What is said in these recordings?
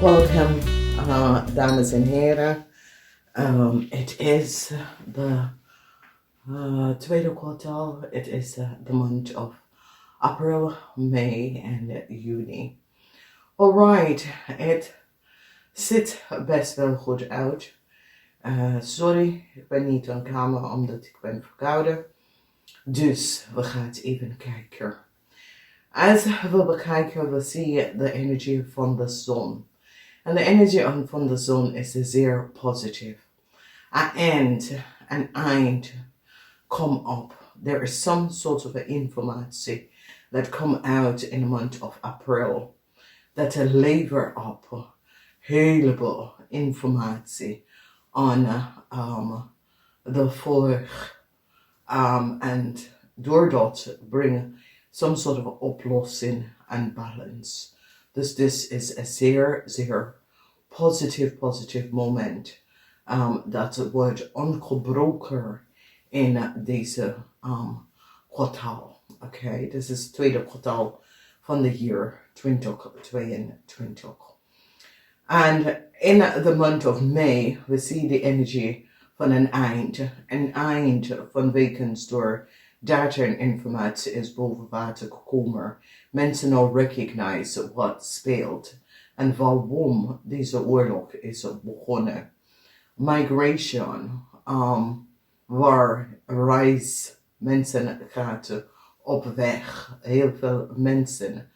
Welcome, dames en heren. Het is de tweede kwartaal. Het is the month of April, May and Juni. Alright, het ziet best wel goed uit. Sorry, ik ben niet aan camera omdat ik ben verkouden. Dus we gaan even kijken. Als we bekijken, we zien de energie van de zon. En de energie van de zon is zeer positief. An eind come up. There is some sort of informatie that come out in the month of April. Dat lever op heleboel informatie aan de volg. En door dat brengen some sort of oplossing and balance. Dus this is a zeer positive moment dat wordt ongebroken in deze kwartaal. Oké, dit is het tweede kwartaal van de jaar 2022. And in the month of May, we see the energy van een eind van wekens door data en informatie is boven water gekomen. Mensen al recognize wat speelt en waarom deze oorlog is begonnen. Migration, waar reis mensen gaat op weg. Heel veel mensen.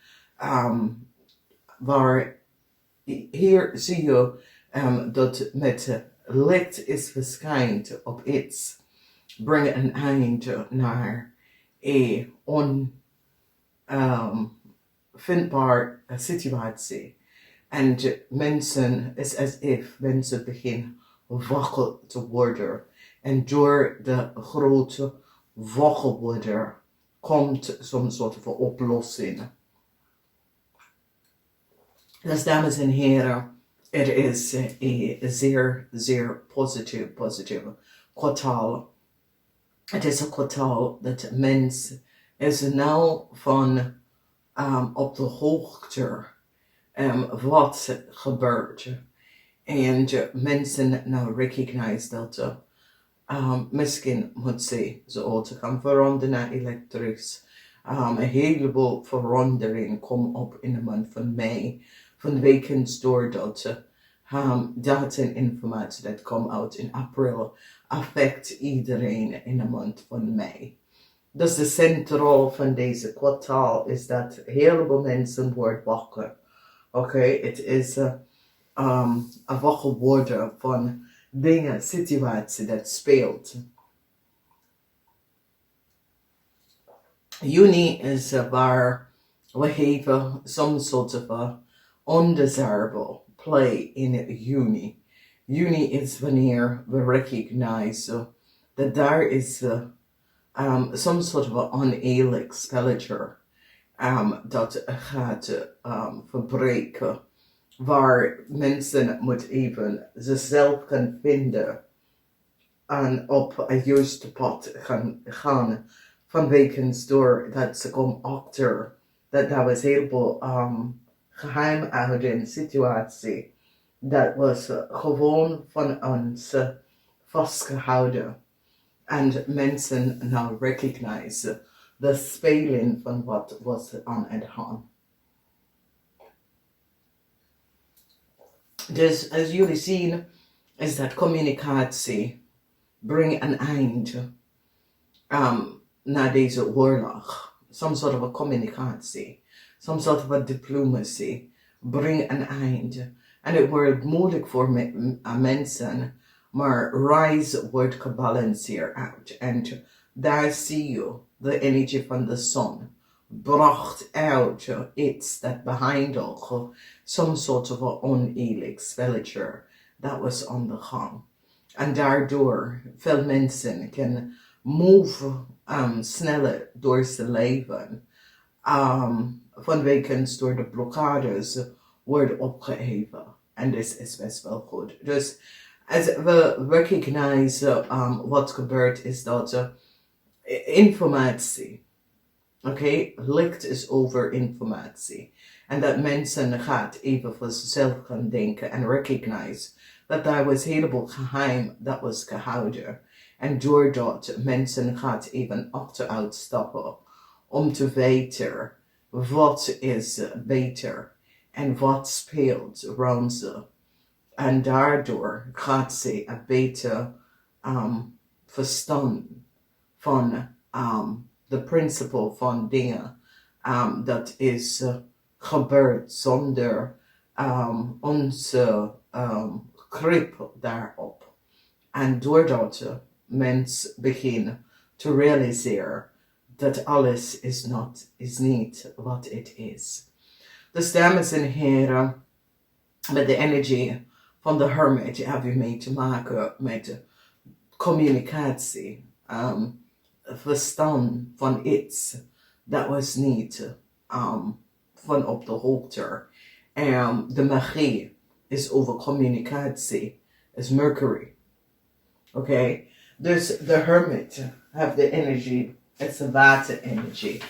Waar hier zie je dat met licht is verschijnt op iets. Brengen een eind naar een onvindbaar situatie. En mensen, is as if mensen beginnen wakker te worden. En door de grote wakker worden komt zo'n soort van oplossing. Dus dames en heren, het is een zeer positief kwartaal. Het is een kwartaal dat mens is nou van op de hoogte wat gebeurt. En mensen nou recognize dat misschien moet ze auto gaan veranderen naar elektrisch. Een heleboel verandering komt op in de maand van mei. Van wekens doordat data en informatie dat komt uit in april affect iedereen in de maand van mei. Dus de centraal van deze kwartaal is dat heleboel mensen worden wakker. Oké, het is een wakker worden van dingen, situatie dat speelt. Juni is waar we hebben some sort of undesirable play in juni. Juni is wanneer we recognize dat daar is some sort of oneerlijk spelletje dat gaat verbreken. Waar mensen moet even zichzelf gaan vinden en op een juiste pad gaan van wekens door dat ze komen achter dat was een heleboel geheimhoudende situatie. Dat was gewoon van ons vastgehouden. En mensen nou recognize de speling van wat was aan het hand. Dus als jullie zien is dat communicatie brengt een eind naar deze oorlog. Some sort of a communicatie. Some sort of a diplomacy. Brengt een eind. En het wordt moeilijk voor mensen. Maar reis wordt gebalanceerd uit. En daar zie je de energie van de zon. Bracht uit iets dat behandelt some sort of a oneerlijk spelletje dat was aan de gang. En daardoor veel mensen kunnen move sneller door zijn leven. Vanwege door de blokkades worden opgeheven. En dit is best wel goed. Dus als we recognize wat gebeurt is dat informatie. Oké, licht is over informatie. En dat mensen gaat even voor zichzelf gaan denken en recognize dat daar was een heleboel geheim dat was gehouden. En doordat mensen gaat even achteruit stappen om te weten wat is beter en wat speelt rond ze. En daardoor gaat ze een beter verstand van de principle van dingen dat is gebeurd zonder onze grip daarop. En doordat mens beginnen te realiseren dat alles is niet wat het is. Dus dames en heren, met de energie van de hermit heb je mee te maken met communicatie, verstand van iets dat was niet van op de hoogte. De magie is over communicatie, is Mercury. Oké, dus de hermit heeft de energie, het is de water-energie.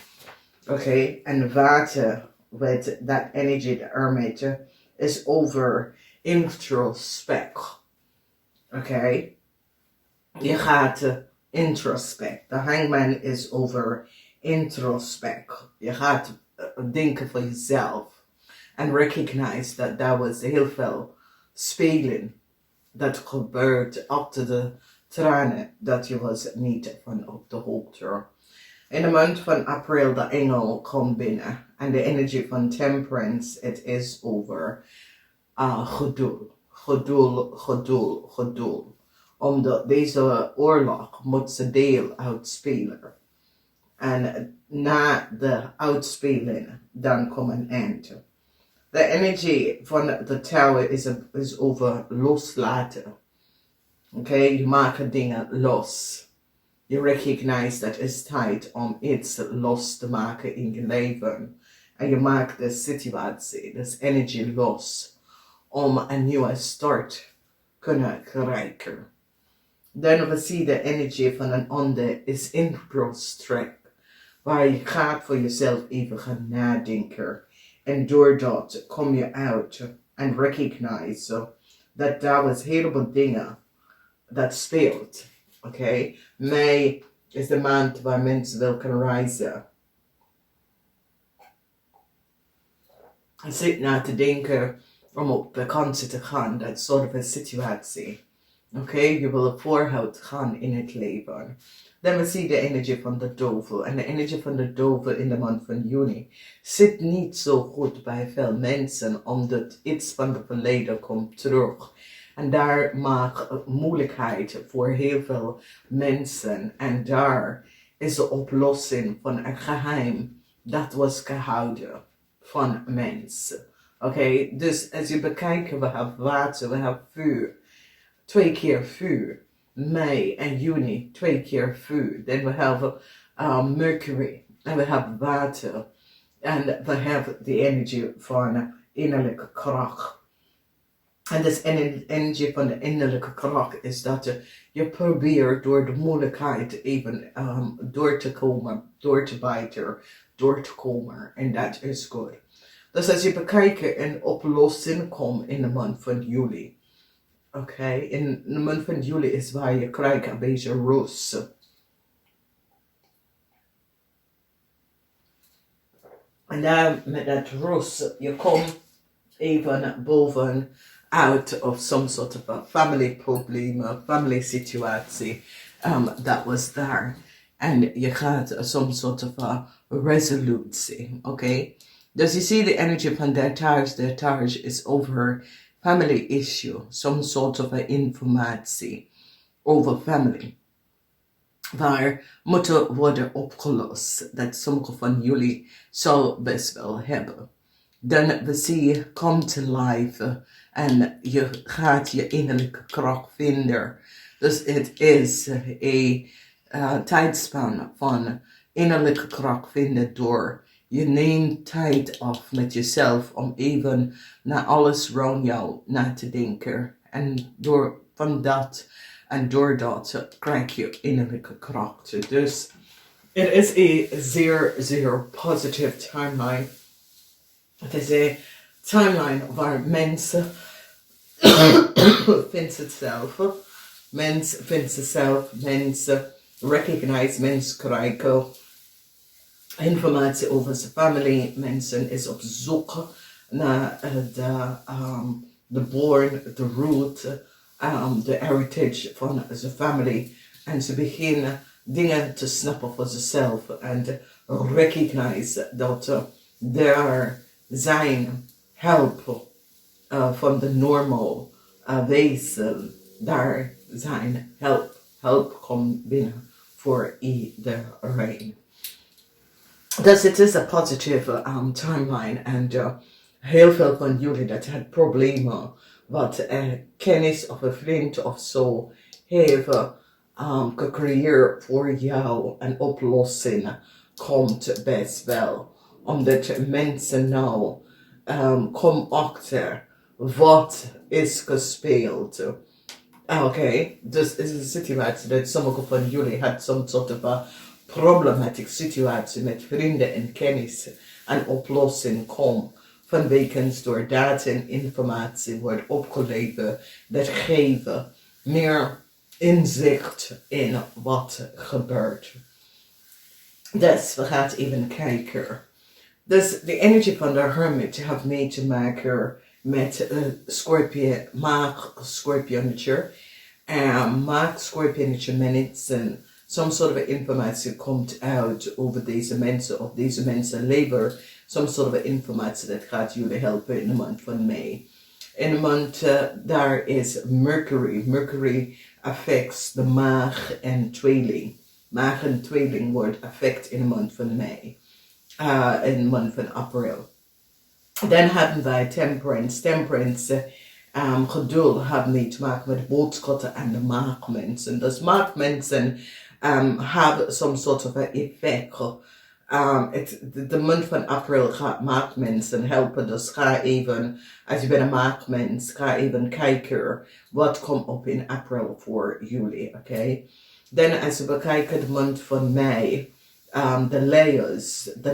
Oké, en water with that energy, the hermit, is over introspect. Oké, je gaat introspect. De hangman is over introspect. Je gaat denken voor jezelf. En recognize dat daar was heel veel spelen dat gebeurt achter de tranen dat je was niet van op de hoogte. In de maand van april de engel komt binnen en de energie van temperance, het is over geduld. Omdat deze oorlog moet ze deel uitspelen. En na de uitspeling dan komt een eind. De energie van de tower is over loslaten. Oké, je maakt dingen los. Je recognize dat het is tijd om iets los te maken in je leven. En je maakt de situatie, dus energie los, om een nieuwe start kunnen krijgen. Dan we zien de energie van een ander is introspect, waar je gaat voor jezelf even gaan nadenken. En doordat kom je uit en recognize dat daar was heleboel dingen dat speelt. Oké, Mei is de maand waar mensen wel kunnen reizen. Je zit na te denken om op vakantie te gaan, dat soort van situatie. Oké, je wil vooruit gaan in het leven. Dan we zien de energie van de duivel. En de energie van de duivel in de maand van juni zit niet zo goed bij veel mensen, omdat iets van het verleden komt terug. En daar maakt moeilijkheid voor heel veel mensen. En daar is de oplossing van een geheim dat was gehouden van mensen. Oké, dus als je bekijkt, we hebben water, we hebben vuur. 2 keer vuur. Mei en juni, 2 keer vuur. Dan we hebben Mercury. En we hebben water. En we hebben de energie van innerlijke kracht. En dus energie van de innerlijke kracht is dat je probeert door de moeilijkheid even door te komen, door te bijten, door te komen. En dat is goed. Dus als je bekijkt een oplossing komt in de maand van juli. Oké, in de maand van juli is waar je krijgt een beetje rust. En daar met dat rust, je komt even boven out of some sort of a family problemen, family situatie that was there. En je gaat some sort of a resolutie, oké? Dus je ziet de energie van de Taurus is over family issue, some sort of a informatie over family. Waar moeten worden opgelost, dat sommige van jullie zou best wel hebben. Dan we zien come to life en je gaat je innerlijke kracht vinden. Dus het is een tijdspan van innerlijke kracht vinden door je neemt tijd af met jezelf om even naar alles rond jou na te denken. En door van dat en door dat krijg je innerlijke kracht. Dus het is een zeer, zeer positive timeline. Het is een timeline waar mensen vindt zichzelf. Mens vindt zichzelf. Mensen recognize. Mensen krijgen informatie over zijn familie. Mensen is op zoek naar de born, de root, de heritage van zijn familie. En ze beginnen dingen te snappen voor zichzelf. En recognize dat er zijn help van de normal wezen. Daar zijn help. Help komt binnen voor iedereen. Dus het is een positieve timeline. En heel veel van jullie dat het problemen wat kennis of een vriend of zo hebben gecreëerd voor jou, een oplossing komt best wel. Omdat mensen nou komen achter wat is gespeeld. Oké, dus is een situatie dat sommige van jullie had some soort of problematische situatie met vrienden en kennis en oplossing komt. Vanwege door data en informatie wordt opgeleverd dat geven meer inzicht in wat gebeurt. Dus we gaan even kijken. Dus de energie van de hermit heeft mee te maken met Scorpio, maag, Scorpionnetje. Maag, Scorpionnetje mensen. Some sort of informatie komt uit over deze mensen of deze mensen leven. Some sort of informatie dat gaat jullie helpen in de maand van mei. In de maand daar is Mercury. Mercury affects de maag en tweeling. Maag en tweeling wordt affect in de maand van mei. In de maand van april. Dan hebben wij temperance. Temperance geduld hebben mee te maken met boodschappen en de maagmensen. Dus maagmensen hebben some sort of effect. De maand van april gaat maagmensen helpen. Dus ga even, als je bent een maagmens, ga even kijken wat komt op in april voor jullie. Oké? Dan als we bekijken de maand van mei. De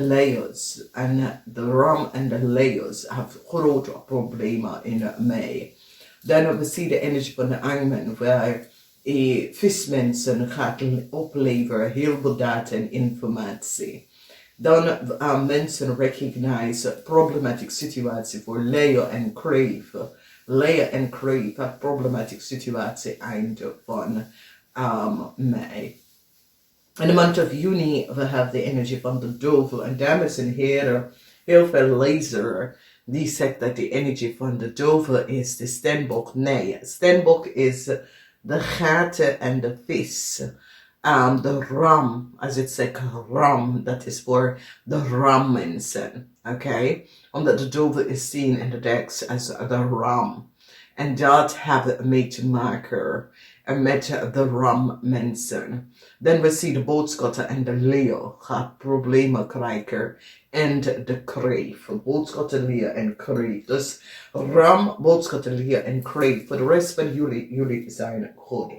layers en de ram en de layers hebben grote problemen in mei. Dan we zien de energie van de angmen waar vismensen gaat opleveren heel veel data en informatie. Dan mensen recognize problematische situatie voor Leo en Crave. Leo en Crave hebben problematische situatie einde van mei. In de maand of juni, we hebben de energie van de duivel. En dames en heren, heel veel lezer die zegt dat de energie van de duivel is de steenbok. Nee, steenbok is de gaten en de vis. De ram, als het zegt ram, dat is voor de rammensen. Oké? Omdat de duivel is zien in de tekst als de ram. En dat heeft mee te maken met de rammensen. Dan we zien de boodschappen en de leeuw gaat problemen krijgen. En de kreef. Boodschappen, leeuw en kreef. Dus ram, boodschappen, leeuw en kreef. Voor de rest van jullie zijn goed.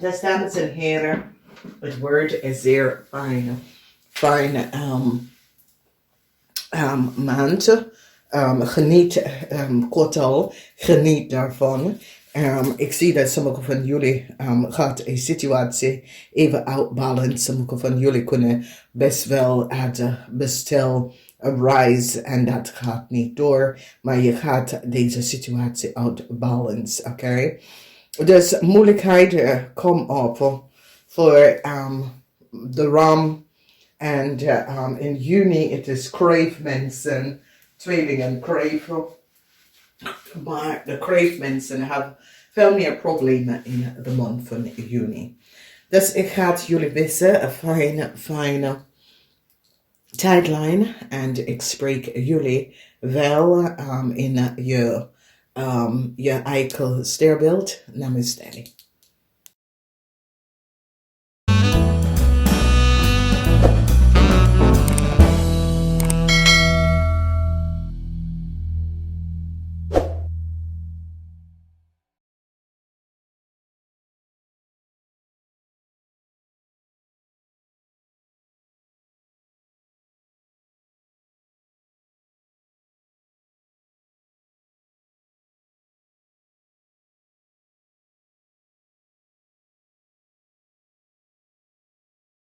Dus dames en heren, het woord is zeer fijne maand. Geniet, kort al, geniet daarvan. Ik zie dat sommige van jullie gaat een situatie even uitballen. Sommige van jullie kunnen best wel bestel een reis en dat gaat niet door. Maar je gaat deze situatie uitballen, oké? Dus moeilijkheden komen op voor de ram. En in juni het is crave mensen, tweelingen crave. Maar de crave mensen hebben veel meer problemen in de maand van juni. Dus ik ga jullie wissen een fijne tijdlijn. En ik spreek jullie wel in je eigen sterbeeld. Namaste.